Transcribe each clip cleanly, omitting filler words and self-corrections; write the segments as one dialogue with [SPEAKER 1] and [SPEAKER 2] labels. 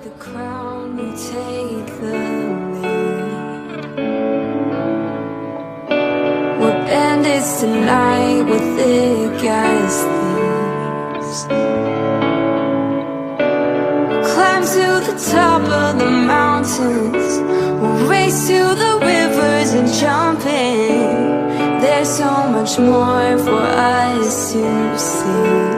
[SPEAKER 1] the crown, you take the lead. We're bandits tonight with thick as thieves. Climb to the top of the mountains, we'll race to the rivers and jump in. There's so much more for us to see.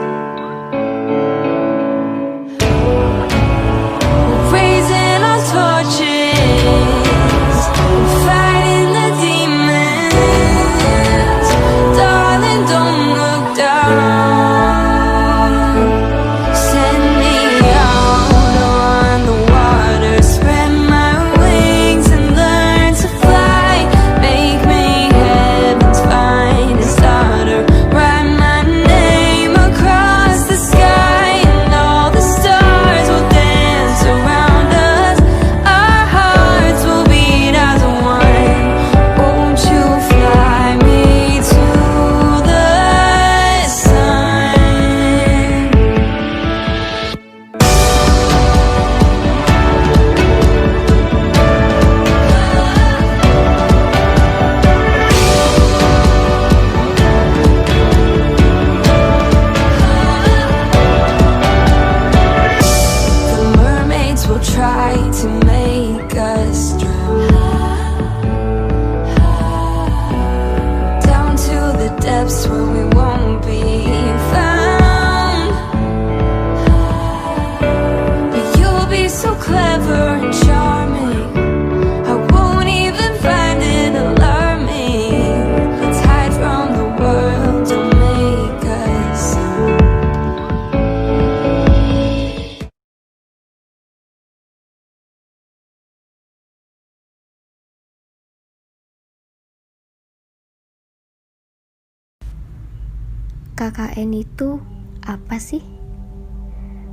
[SPEAKER 2] KKN itu apa sih?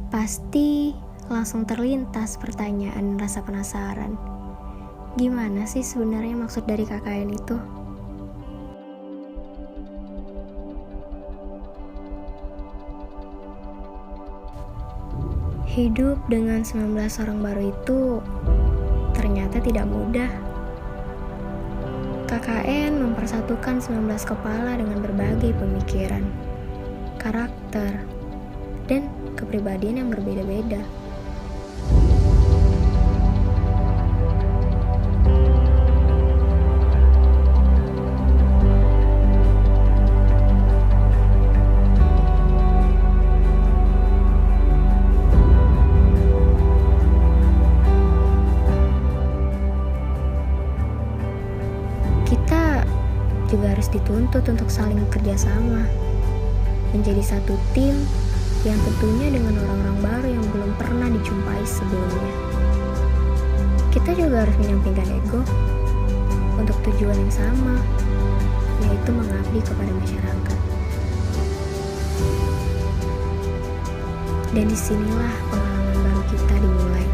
[SPEAKER 2] Pasti langsung terlintas pertanyaan rasa penasaran. Gimana sih sebenarnya maksud dari KKN itu? Hidup dengan 19 orang baru itu ternyata tidak mudah. KKN mempersatukan 19 kepala dengan berbagai pemikiran, karakter, dan kepribadian yang berbeda-beda. Kita juga harus dituntut untuk saling bekerja sama, menjadi satu tim yang tentunya dengan orang-orang baru yang belum pernah dijumpai sebelumnya. Kita juga harus menyampingkan ego untuk tujuan yang sama, yaitu mengabdi kepada masyarakat. Dan disinilah pengalaman baru kita dimulai.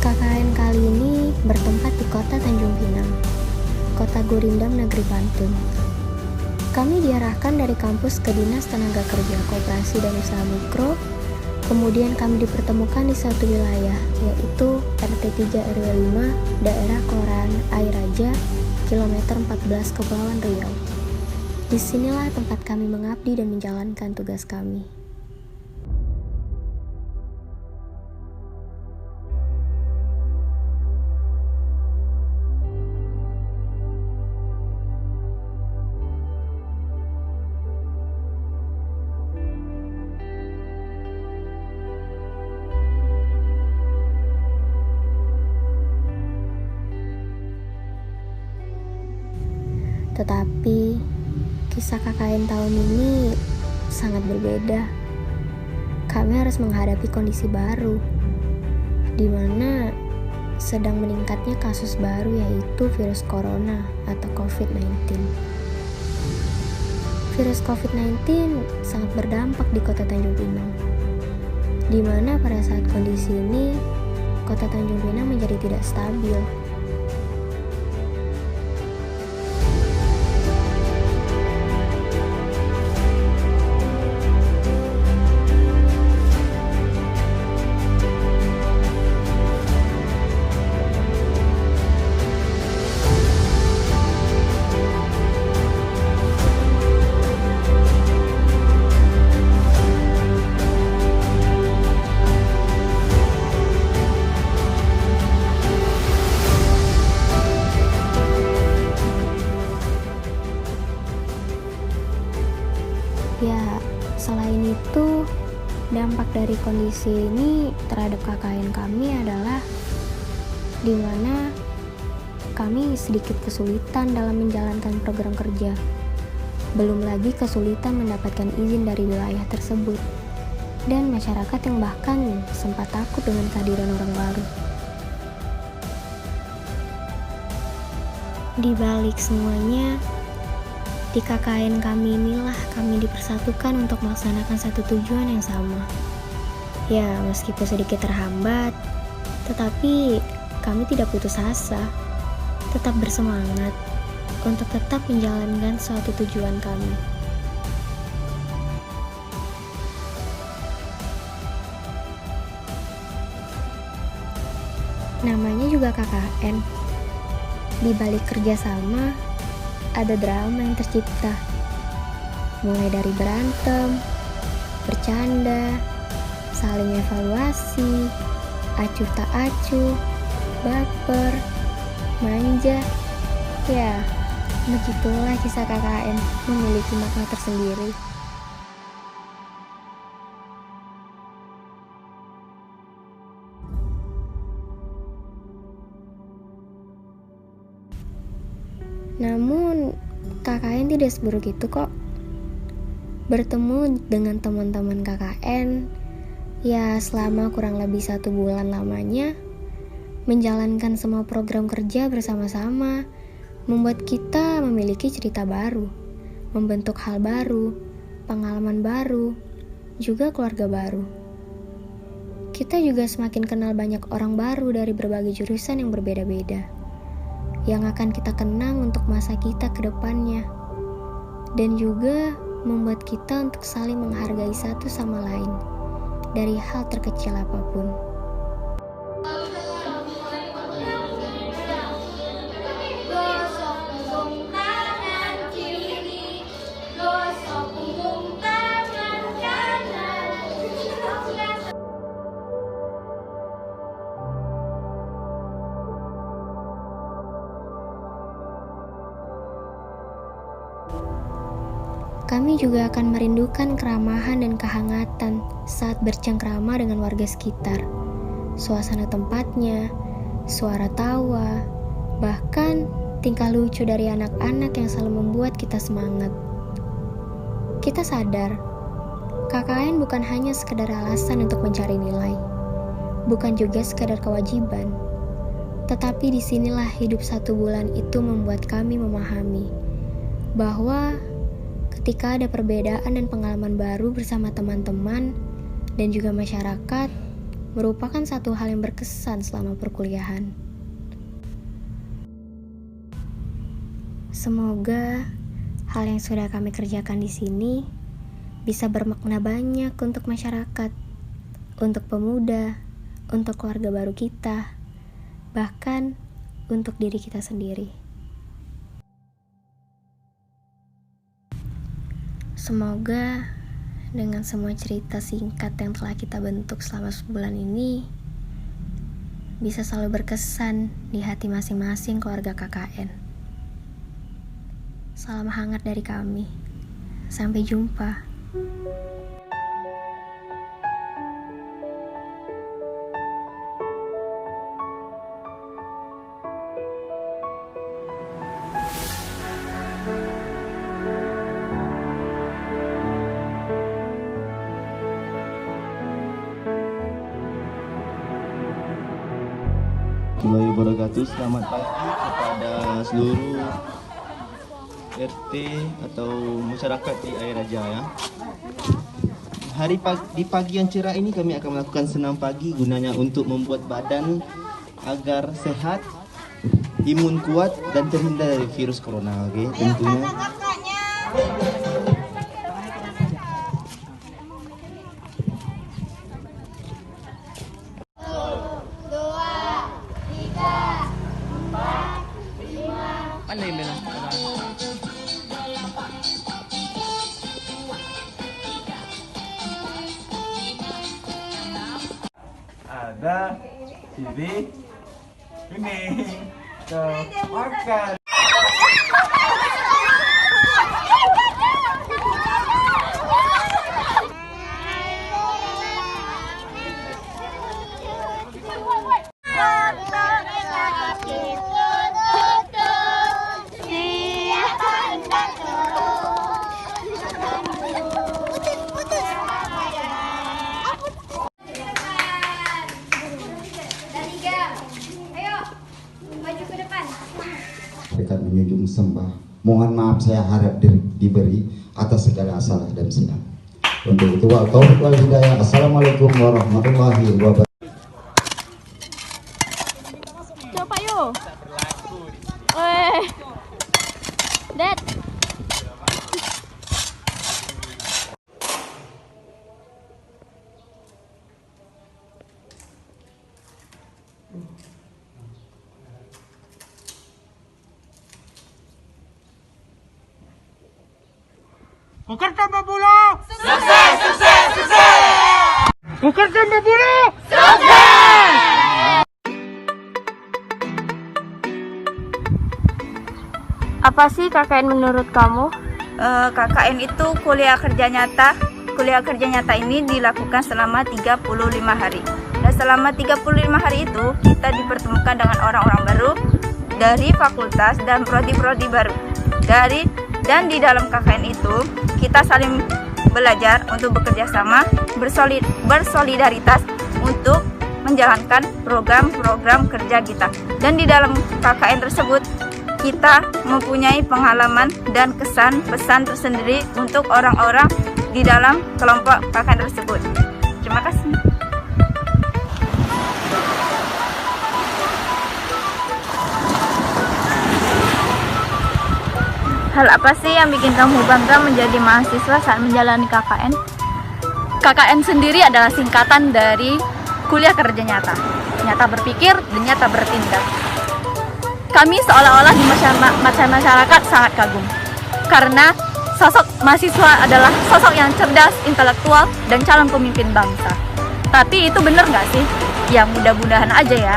[SPEAKER 2] KKN kali ini bertempat di kota Tanjung Pinang, kota Gurindam, Negeri Bantul. Kami diarahkan dari kampus ke Dinas Tenaga Kerja Koperasi dan Usaha Mikro, kemudian kami dipertemukan di satu wilayah, yaitu RT 3 RW 5, daerah Kelurahan Air Raja, kilometer 14 Kepulauan Riau. Disinilah tempat kami mengabdi dan menjalankan tugas kami. Tetapi kisah KKN tahun ini sangat berbeda. Kami harus menghadapi kondisi baru, di mana sedang meningkatnya kasus baru, yaitu virus corona atau COVID-19. Virus COVID-19 sangat berdampak di kota Tanjung Pinang, di mana pada saat kondisi ini, kota Tanjung Pinang menjadi tidak stabil. Ya, selain itu, dampak dari kondisi ini terhadap KKN kami adalah di mana kami sedikit kesulitan dalam menjalankan program kerja. Belum lagi kesulitan mendapatkan izin dari wilayah tersebut. Dan masyarakat yang bahkan sempat takut dengan kehadiran orang baru. Di balik semuanya, di KKN kami inilah kami dipersatukan untuk melaksanakan satu tujuan yang sama. Ya, meskipun sedikit terhambat, tetapi kami tidak putus asa, tetap bersemangat untuk tetap menjalankan suatu tujuan kami. Namanya juga KKN. Di balik kerjasama, ada drama yang tercipta, mulai dari berantem, bercanda, saling evaluasi, acuh tak acuh, baper, manja. Ya, begitulah kisah KKN memiliki makna tersendiri. Namun, KKN tidak seburuk itu kok. Bertemu dengan teman-teman KKN, ya selama kurang lebih 1 bulan lamanya, menjalankan semua program kerja bersama-sama, membuat kita memiliki cerita baru, membentuk hal baru, pengalaman baru, juga keluarga baru. Kita juga semakin kenal banyak orang baru dari berbagai jurusan yang berbeda-beda, yang akan kita kenang untuk masa kita ke depannya, dan juga membuat kita untuk saling menghargai satu sama lain dari hal terkecil apapun. Kami juga akan merindukan keramahan dan kehangatan saat bercengkrama dengan warga sekitar. Suasana tempatnya, suara tawa, bahkan tingkah lucu dari anak-anak yang selalu membuat kita semangat. Kita sadar, KKN bukan hanya sekedar alasan untuk mencari nilai, bukan juga sekedar kewajiban. Tetapi disinilah hidup 1 bulan itu membuat kami memahami bahwa ketika ada perbedaan dan pengalaman baru bersama teman-teman dan juga masyarakat, merupakan satu hal yang berkesan selama perkuliahan. Semoga hal yang sudah kami kerjakan di sini bisa bermakna banyak untuk masyarakat, untuk pemuda, untuk keluarga baru kita, bahkan untuk diri kita sendiri. Semoga dengan semua cerita singkat yang telah kita bentuk selama sebulan ini bisa selalu berkesan di hati masing-masing keluarga KKN. Salam hangat dari kami. Sampai jumpa.
[SPEAKER 3] Warahmatullahi wabarakatuh. Selamat pagi kepada seluruh RT atau masyarakat di Air Raja ya. Di pagi yang cerah ini kami akan melakukan senam pagi, gunanya untuk membuat badan agar sehat, imun kuat dan terhindar dari virus corona. Oke, tentunya.
[SPEAKER 4] Ada TV ini tuh makan.
[SPEAKER 5] Dekat menjunjung sembah. Mohon maaf saya harap diberi atas segala salah dan silap. Untuk itu wal taufiq wal hidayah. Assalamualaikum warahmatullahi wabarakatuh.
[SPEAKER 2] Coba yuk. Weh. Dad.
[SPEAKER 4] Bekerja berbulu. Sukses, sukses, sukses. Bekerja berbulu. Sukses.
[SPEAKER 2] Apa sih KKN menurut kamu?
[SPEAKER 6] KKN itu kuliah kerja nyata. Kuliah kerja nyata ini dilakukan selama 35 hari. Dan selama 35 hari itu kita dipertemukan dengan orang-orang baru dari fakultas dan prodi-prodi baru. Dan di dalam KKN itu kita saling belajar untuk bekerja sama, bersolidaritas untuk menjalankan program-program kerja kita. Dan di dalam KKN tersebut kita mempunyai pengalaman dan kesan pesan tersendiri untuk orang-orang di dalam kelompok KKN tersebut. Terima kasih. Hal apa sih yang bikin kamu bangga menjadi mahasiswa saat menjalani KKN? KKN sendiri adalah singkatan dari kuliah kerja nyata. Nyata berpikir dan nyata bertindak. Kami seolah-olah di masyarakat sangat kagum. Karena sosok mahasiswa adalah sosok yang cerdas, intelektual, dan calon pemimpin bangsa. Tapi itu benar nggak sih? Ya mudah-mudahan aja ya.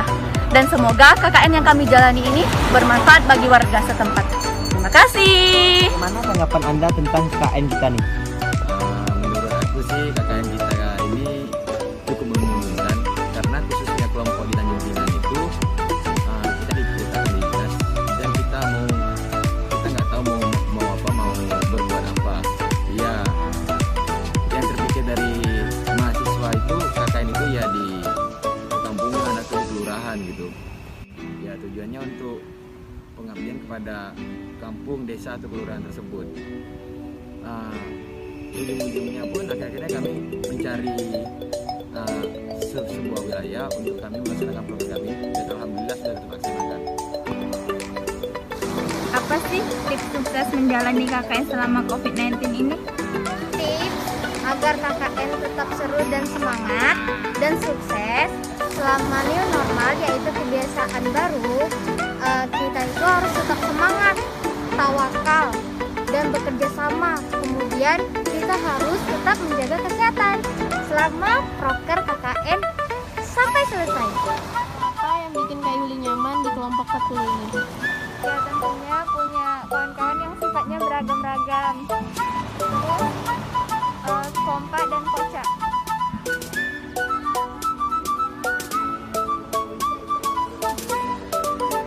[SPEAKER 6] Dan semoga KKN yang kami jalani ini bermanfaat bagi warga setempat. Terima kasih.
[SPEAKER 3] Mana tanggapan Anda tentang KKN kita nih?
[SPEAKER 7] Menurut aku sih KKN kita ini cukup menguntungkan karena khususnya kelompok di Tanjung Pinang itu kita diperintahkan di dinas dan kita nggak tahu mau berbuat apa. Ya yang terpikir dari mahasiswa itu KKN itu ya di perkampungan atau di kelurahan gitu. Ya tujuannya untuk pengabdian kepada kampung, desa atau kelurahan tersebut. Ujung-ujungnya pun akhirnya kami mencari sebuah wilayah untuk kami melaksanakan program kami dan alhamdulillah sudah terlaksanakan.
[SPEAKER 6] Apa sih tips sukses menjalani KKN selama COVID-19 ini?
[SPEAKER 2] Tips agar KKN tetap seru dan semangat dan sukses selama new normal, yaitu kebiasaan baru. Kita itu harus tetap semangat, tawakal, dan bekerja sama. Kemudian kita harus tetap menjaga kesehatan selama proker KKN sampai selesai. Apa yang bikin Kak Yuli nyaman di kelompok 10 ini?
[SPEAKER 6] Ya tentunya punya kawan-kawan yang sifatnya beragam-ragam. Terus kompak dan kocak.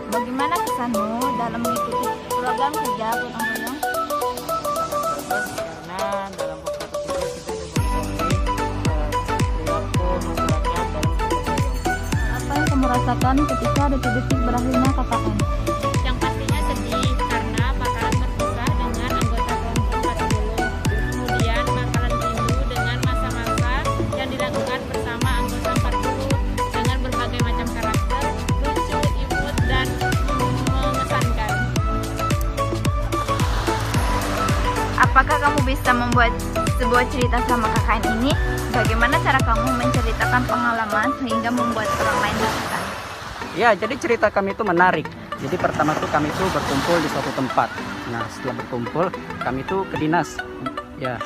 [SPEAKER 6] Bagaimana kesanmu dalam mengikuti program kerja gotong royong?
[SPEAKER 8] Karena dalam beberapa video kita juga perilaku masyarakat dalam gotong royong.
[SPEAKER 6] Apa yang kamu rasakan rasakan ketika detik-detik berakhirnya KKN?
[SPEAKER 9] Yang pastinya sedih karena bakalan berpisah dengan anggota kelompok 40. Kemudian bakalan rindu dengan masa-masa yang dilakukan bersama anggota 40 dengan berbagai macam karakter, lucu, imut, dan mengesankan.
[SPEAKER 6] Apakah kamu bisa membuat sebuah cerita sama KKN ini? Bagaimana cara kamu menceritakan pengalaman sehingga membuat orang lain terkesan?
[SPEAKER 8] Ya, jadi cerita kami itu menarik. Jadi pertama tuh kami itu berkumpul di suatu tempat. Nah, setelah berkumpul, kami itu ke dinas. Ya,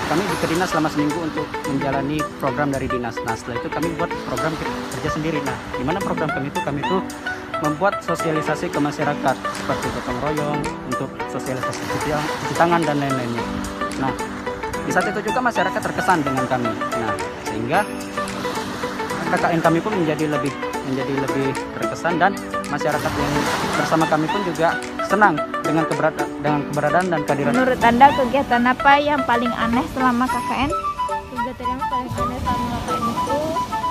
[SPEAKER 8] kami ke dinas selama seminggu untuk menjalani program dari dinas. Nah, setelah itu kami buat program kerja sendiri. Nah, di mana program kami itu membuat sosialisasi ke masyarakat seperti gotong royong untuk sosialisasi cuci tangan dan lain-lainnya. Nah, di saat itu juga masyarakat terkesan dengan kami. Nah, sehingga KKN kami pun menjadi lebih terkesan dan masyarakat yang bersama kami pun juga senang dengan keberadaan dan kehadiran.
[SPEAKER 6] Menurut Anda kegiatan apa yang paling aneh selama KKN?
[SPEAKER 9] Kegiatan yang paling aneh sama KKN itu,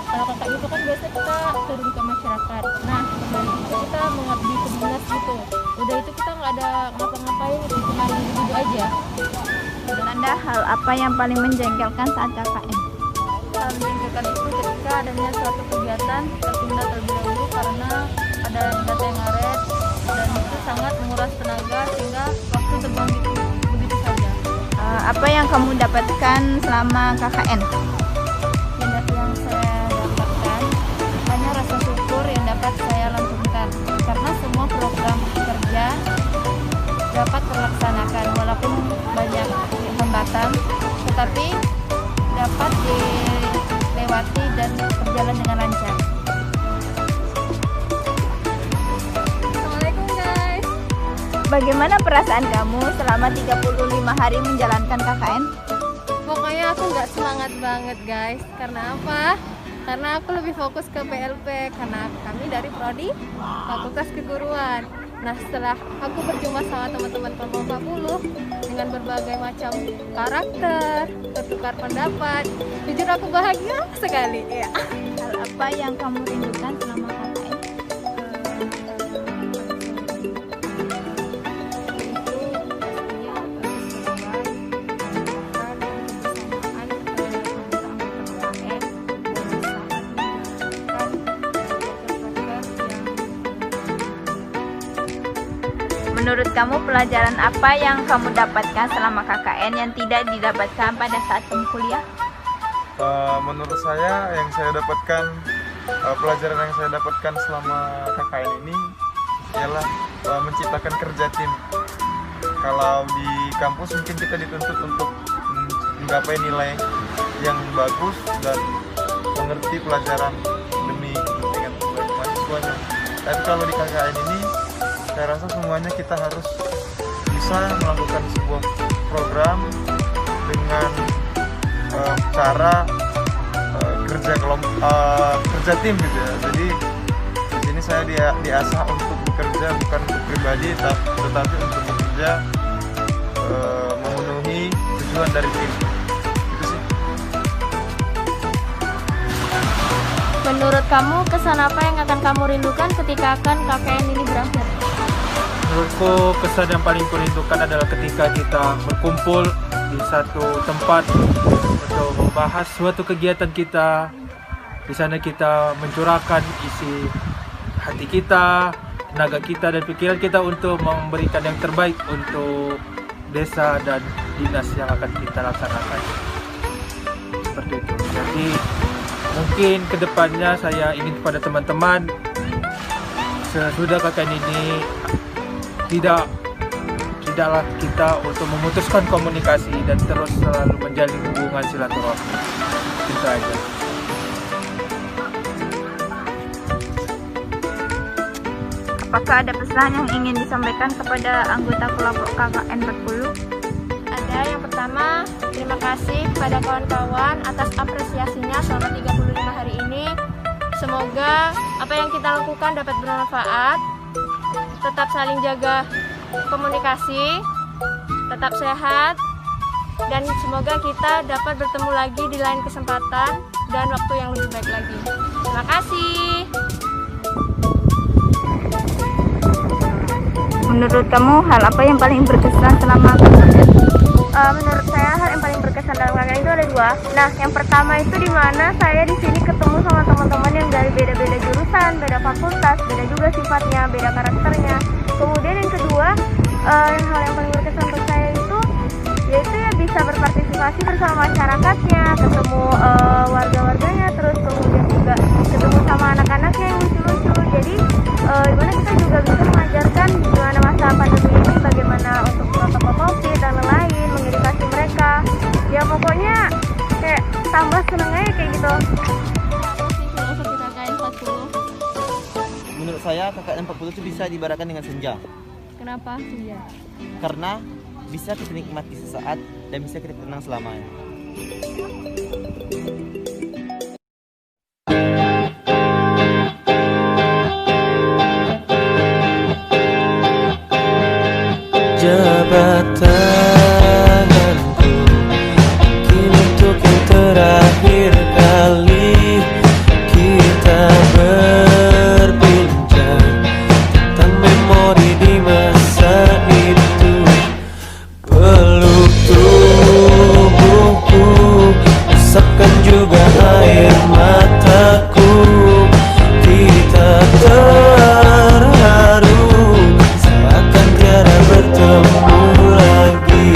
[SPEAKER 9] kalau KKN itu kan biasa kita turun ke masyarakat. Nah, kemarin itu kita mengabdi ke dinas gitu. Udah itu kita nggak ada ngapa-ngapain, itu cuma duduk aja.
[SPEAKER 6] Menurut Anda hal apa yang paling menjengkelkan saat KKN?
[SPEAKER 9] Hal menjengkelkan itu ketika adanya suatu kegiatan tertunda terlebih dahulu karena ada data yang ngaret dan itu sangat menguras tenaga sehingga waktu terbuang begitu saja.
[SPEAKER 6] Apa yang kamu dapatkan selama KKN?
[SPEAKER 9] Yang saya dapatkan hanya rasa syukur yang dapat saya lantunkan karena semua program kerja dapat terlaksanakan walaupun banyak hambatan, tetapi dapat dilewati dan berjalan dengan lancar. Assalamualaikum guys.
[SPEAKER 6] Bagaimana perasaan kamu selama 35 hari menjalankan KKN?
[SPEAKER 9] Pokoknya aku nggak semangat banget guys. Karena apa? Karena aku lebih fokus ke PLP karena kami dari Prodi Fakultas Keguruan. Nah, setelah aku berjumpa sama teman-teman kelompok 40 dengan berbagai macam karakter, bertukar pendapat, jujur aku bahagia sekali. Ya.
[SPEAKER 6] Hal apa yang kamu rindukan selama KKN? Menurut kamu pelajaran apa yang kamu dapatkan selama KKN yang tidak didapatkan pada saat kamu kuliah?
[SPEAKER 10] Menurut saya yang saya dapatkan, pelajaran yang saya dapatkan selama KKN ini ialah menciptakan kerja tim. Kalau di kampus mungkin kita dituntut untuk menggapai nilai yang bagus dan mengerti pelajaran demi kepentingan mahasiswanya. Tapi kalau di KKN ini saya rasa semuanya kita harus bisa melakukan sebuah program dengan cara kerja tim gitu ya. Jadi di sini saya diasah untuk bekerja bukan untuk pribadi tetapi untuk bekerja memenuhi tujuan dari tim. Itu sih.
[SPEAKER 9] Menurut kamu kesan apa yang akan kamu rindukan ketika akan KKN ini berakhir?
[SPEAKER 4] Menurutku kesan yang paling kurindukan adalah ketika kita berkumpul di satu tempat untuk membahas suatu kegiatan kita. Di sana kita mencurahkan isi hati kita, tenaga kita dan pikiran kita untuk memberikan yang terbaik untuk desa dan dinas yang akan kita laksanakan. Seperti itu. Jadi mungkin kedepannya saya ingin kepada teman-teman sesudah KKN ini tidaklah kita untuk memutuskan komunikasi dan terus selalu menjalin hubungan silaturahmi. Itu aja.
[SPEAKER 6] Apakah ada pesan yang ingin disampaikan kepada anggota kelompok KKN 40?
[SPEAKER 9] Ada. Yang pertama, terima kasih kepada kawan-kawan atas apresiasinya selama 35 hari ini. Semoga apa yang kita lakukan dapat bermanfaat. Tetap saling jaga komunikasi, tetap sehat, dan semoga kita dapat bertemu lagi di lain kesempatan dan waktu yang lebih baik lagi. Terima kasih.
[SPEAKER 6] Menurut kamu hal apa yang paling berkesan selama KKN? Menurut saya hal yang paling berkesan dalam KKN itu ada dua. Nah, yang pertama itu di mana saya di sini ketemu sama teman-teman yang dari beda-beda jurusan, beda fakultas, beda juga sifatnya, beda karakternya. Kemudian yang kedua, hal yang paling berkesan untuk saya itu yaitu ya bisa berpartisipasi bersama masyarakatnya, ketemu warga-warganya, terus kemudian juga ketemu sama anak-anaknya yang lucu-lucu. Jadi dimana kita juga bisa mengajarkan gimana masa pandemi ini, bagaimana untuk protokol COVID dan lain-lain, mengedukasi mereka. Ya pokoknya kayak tambah seneng aja kayak gitu.
[SPEAKER 9] Filosofi KKN 40.
[SPEAKER 3] Menurut saya KKN 40 itu bisa diibaratkan dengan senja.
[SPEAKER 9] Kenapa senja?
[SPEAKER 3] Karena bisa kita nikmati sesaat dan bisa kita tenang selamanya.
[SPEAKER 11] Jabatanku kini untuk yang terakhir kali kita berbincang tentang memori di masa itu. Peluk tubuhku, usapkan juga air mataku. Kita terharu seakan tiada bertemu lagi.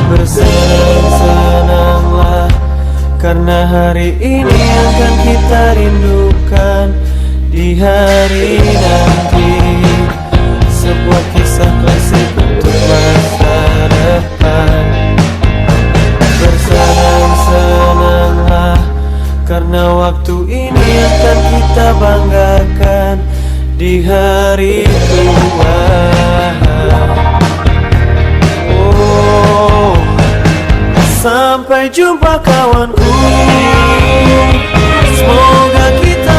[SPEAKER 11] Bersenang-senanglah karena hari ini akan kita rindukan di hari nanti. Sebuah kisah klasik untuk masa depan. Bersenang-senanglah karena waktu ini akan kita banggakan di hari tua. Oh, sampai jumpa kawanku. Semoga kita